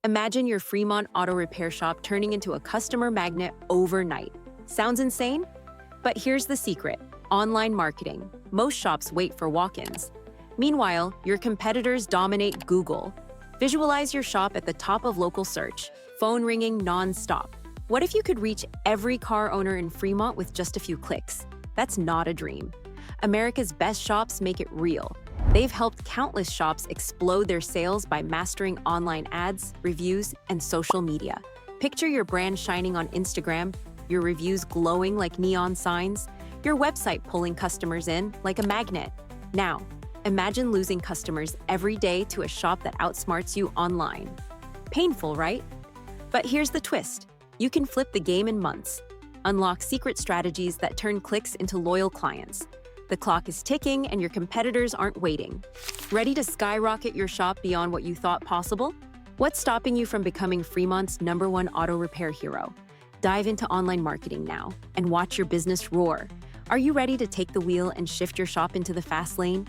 Imagine your Fremont auto repair shop turning into a customer magnet overnight. Sounds insane? But here's the secret: online marketing. Most shops wait for walk-ins. Meanwhile, your competitors dominate Google. Visualize your shop at the top of local search, phone ringing non-stop. What if you could reach every car owner in Fremont with just a few clicks? That's not a dream. America's best shops make it real. They've helped countless shops explode their sales by mastering online ads, reviews, and social media. Picture your brand shining on Instagram, your reviews glowing like neon signs, your website pulling customers in like a magnet. Now, imagine losing customers every day to a shop that outsmarts you online. Painful, right? But here's the twist: you can flip the game in months. Unlock secret strategies that turn clicks into loyal clients. The clock is ticking and your competitors aren't waiting. Ready to skyrocket your shop beyond what you thought possible? What's stopping you from becoming Fremont's #1 auto repair hero? Dive into online marketing now and watch your business roar. Are you ready to take the wheel and shift your shop into the fast lane?